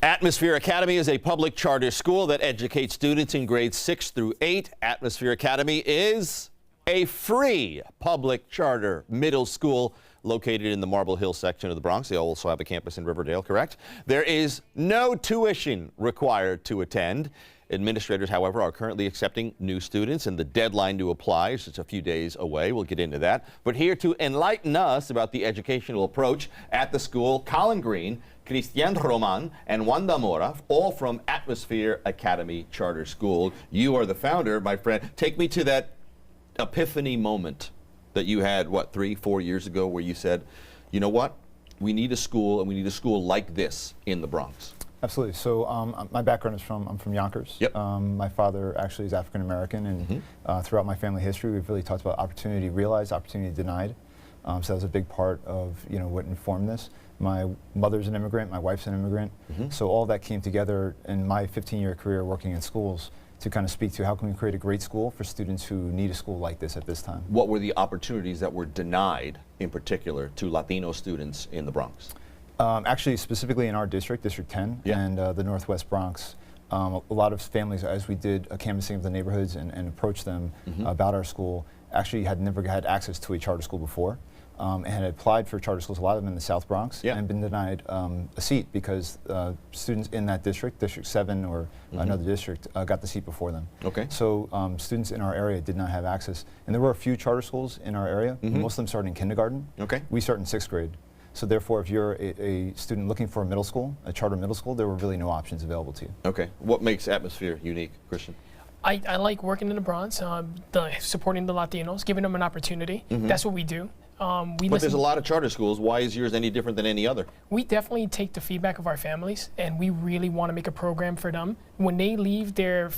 Atmosphere Academy is a public charter school that educates students in grades 6 through 8. Atmosphere Academy is a free public charter middle school located in the Marble Hill section of the Bronx. They also have a campus in Riverdale, correct? There is no tuition required to attend. Administrators, however, are currently accepting new students, and the deadline to apply is just a few days away. We'll get into that. But here to enlighten us about the educational approach at the school, Colin Green, Cristian Roman, and Wanda Mora, all from Atmosphere Academy Charter School. You are the founder, my friend. Take me to that epiphany moment that you had, what, 3-4 years ago, where you said, you know what, we need a school, and we need a school like this in the Bronx. Absolutely. So my background is I'm from Yonkers. Yep. My father actually is African American, and throughout my family history, we've really talked about opportunity realized, opportunity denied. So that was a big part of what informed this. My mother's an immigrant, my wife's an immigrant, so all that came together in my 15-year career working in schools to kind of speak to how can we create a great school for students who need a school like this at this time. What were the opportunities that were denied, in particular, to Latino students in the Bronx? Actually, specifically in our district, District 10, and the Northwest Bronx, a lot of families, as we did a canvassing of the neighborhoods and approached them about our school, actually had never had access to a charter school before, and had applied for charter schools, a lot of them in the South Bronx, and been denied a seat because students in that district, District 7 or another district, got the seat before them. Okay. So students in our area did not have access. And there were a few charter schools in our area. Most of them started in kindergarten. Okay. We start in 6th grade. So therefore, if you're a student looking for a middle school, a charter middle school, there were really no options available to you. Okay. What makes Atmosphere unique, Christian? I like working in the Bronx, supporting the Latinos, giving them an opportunity. That's what we do. But there's a lot of charter schools. Why is yours any different than any other? We definitely take the feedback of our families, and we really want to make a program for them. When they leave their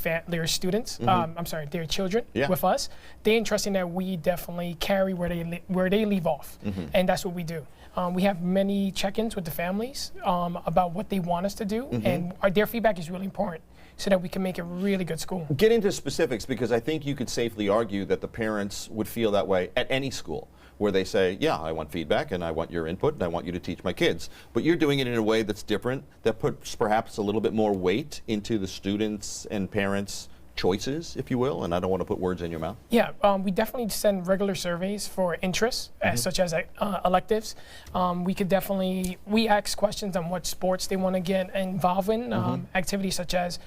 students, their children with us, they're entrusting that we definitely carry where they leave off, and that's what we do. We have many check-ins with the families about what they want us to do, and their feedback is really important so that we can make a really good school. Get into specifics, because I think you could safely argue that the parents would feel that way at any school, where they say, yeah, I want feedback and I want your input and I want you to teach my kids. But you're doing it in a way that's different, that puts perhaps a little bit more weight into the students' and parents' choices, if you will, and I don't want to put words in your mouth. Yeah, we definitely send regular surveys for interests, such as electives. We ask questions on what sports they want to get involved in, activities such as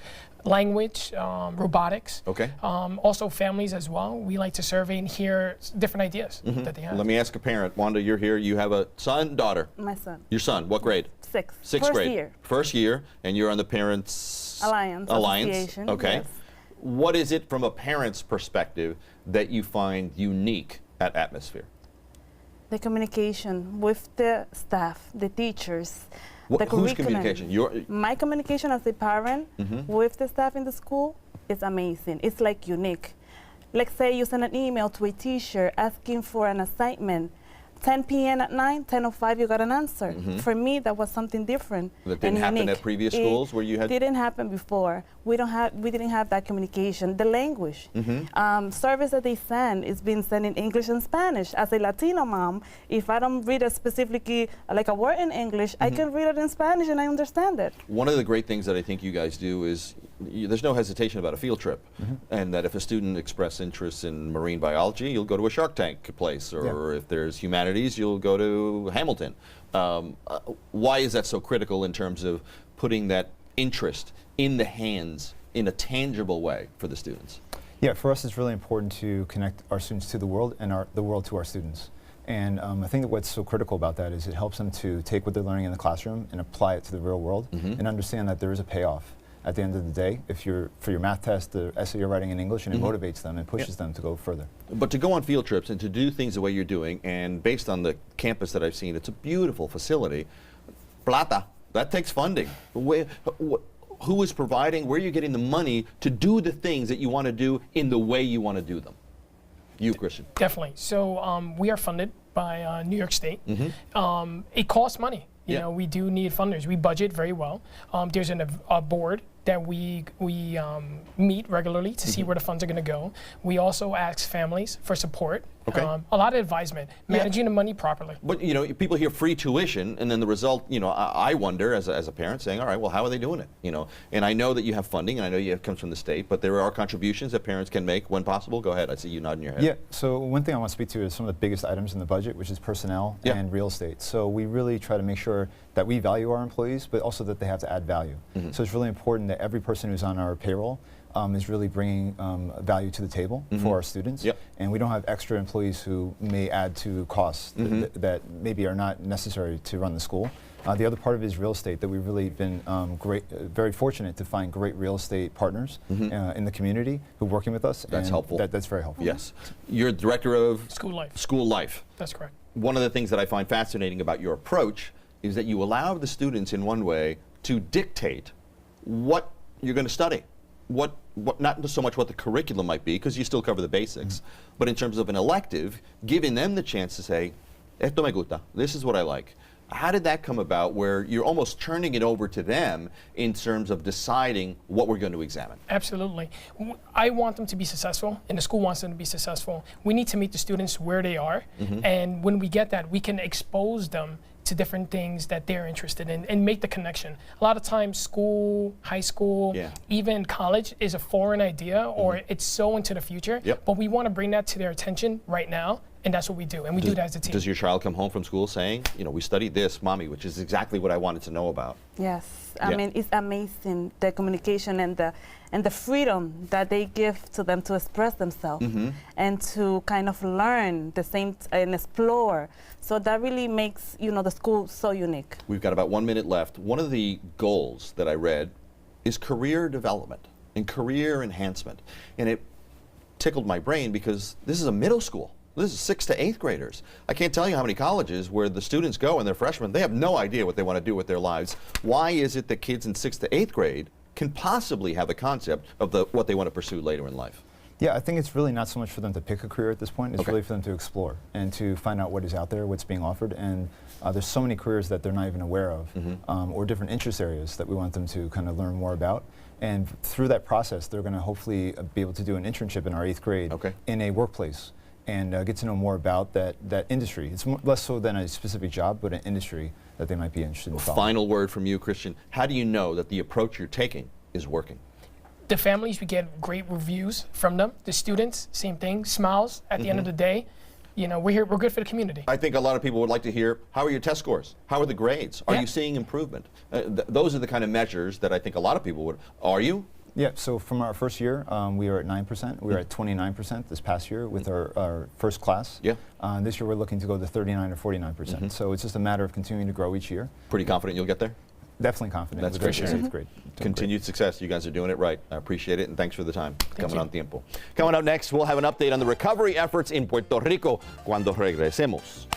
language, robotics, also families as well. We like to survey and hear different ideas that they have. Let me ask a parent. Wanda, you're here. You have a son, daughter? My son. Your son, what grade? 6th. 6th grade. First year. First year, and you're on the Parents Alliance. Association. Okay. Yes. What is it from a parent's perspective that you find unique at Atmosphere? The communication with the staff, the teachers, the whose curriculum. communication? My communication as a parent with the staff in the school is amazing. It's like unique. Let's say you send an email to a teacher asking for an assignment. 10 p.m. at night, 10:05 you got an answer. For me, that was something different. That didn't happen at previous schools where you had? Didn't happen before. We didn't have that communication. The language. Service that they send is being sent in English and Spanish. As a Latino mom, if I don't read it specifically like a word in English, I can read it in Spanish and I understand it. One of the great things that I think you guys do is there's no hesitation about a field trip, and that if a student expresses interest in marine biology, you'll go to a Shark Tank place, or if there's humanities, you'll go to Hamilton. Why is that so critical in terms of putting that interest in the hands in a tangible way for the students? Yeah, for us it's really important to connect our students to the world and the world to our students. And I think that what's so critical about that is it helps them to take what they're learning in the classroom and apply it to the real world, and understand that there is a payoff at the end of the day, for your math test, the essay you're writing in English, and it motivates them and pushes them to go further. But to go on field trips and to do things the way you're doing, and based on the campus that I've seen, it's a beautiful facility. Plata, that takes funding. Who is providing, where are you getting the money to do the things that you want to do in the way you want to do them? You, Christian. Definitely. So we are funded by New York State. It costs money. You know, we do need funders. We budget very well. There's a board that we meet regularly to see where the funds are going to go. We also ask families for support. Okay. A lot of advisement, managing the money properly. But you know, people hear free tuition, and then the result, you know, I wonder as a parent, saying, all right, well, how are they doing it? You know, and I know that you have funding, and I know it comes from the state, but there are contributions that parents can make when possible. Go ahead, I see you nodding your head. Yeah. So one thing I want to speak to is some of the biggest items in the budget, which is personnel and real estate. So we really try to make sure that we value our employees, but also that they have to add value. So it's really important that every person who's on our payroll is really bringing value to the table for our students. And we don't have extra employees who may add to costs that maybe are not necessary to run the school. The other part of it is real estate, that we've really been very fortunate to find great real estate partners in the community who are working with us. That's helpful. That's very helpful. Yes. You're director of School Life. School Life. That's correct. One of the things that I find fascinating about your approach is that you allow the students in one way to dictate what you're going to study. What not so much what the curriculum might be, because you still cover the basics, but in terms of an elective, giving them the chance to say, esto me gusta, this is what I like. How did that come about, where you're almost turning it over to them in terms of deciding what we're going to examine? Absolutely. I want them to be successful, and the school wants them to be successful. We need to meet the students where they are, and when we get that, we can expose them to different things that they're interested in and make the connection. A lot of times school, high school, even college is a foreign idea, or it's so into the future, but we want to bring that to their attention right now, and that's what we do, and we do that as a team. Does your child come home from school saying, you know, we studied this, Mommy, which is exactly what I wanted to know about? Yes, I mean, it's amazing, the communication and the freedom that they give to them to express themselves and to kind of learn the same and explore. So that really makes, you know, the school so unique. We've got about 1 minute left. One of the goals that I read is career development and career enhancement. And it tickled my brain because this is a middle school. This is 6th to 8th graders. I can't tell you how many colleges where the students go and they're freshmen, they have no idea what they want to do with their lives. Why is it that kids in 6th to 8th grade can possibly have a concept of what they want to pursue later in life? Yeah, I think it's really not so much for them to pick a career at this point. It's really for them to explore and to find out what is out there, what's being offered. And there's so many careers that they're not even aware of, or different interest areas that we want them to kind of learn more about. And through that process, they're going to hopefully be able to do an internship in our 8th grade in a workplace and get to know more about that industry. It's less so than a specific job, but an industry that they might be interested in following. Final word from you, Christian. How do you know that the approach you're taking is working? The families, we get great reviews from them. The students, same thing, smiles at the end of the day. You know, we're good for the community. I think a lot of people would like to hear, how are your test scores? How are the grades? Are you seeing improvement? Those are the kind of measures that I think a lot of people would. Are you? Yeah, so from our first year, we were at 9%. We were at 29% this past year with our first class. This year we're looking to go to 39 or 49%. So it's just a matter of continuing to grow each year. Pretty confident you'll get there? Definitely confident. That's great. 8th grade. Continued success. You guys are doing it right. I appreciate it, and thanks for the time. Coming on Tiempo. Coming up next, we'll have an update on the recovery efforts in Puerto Rico cuando regresemos.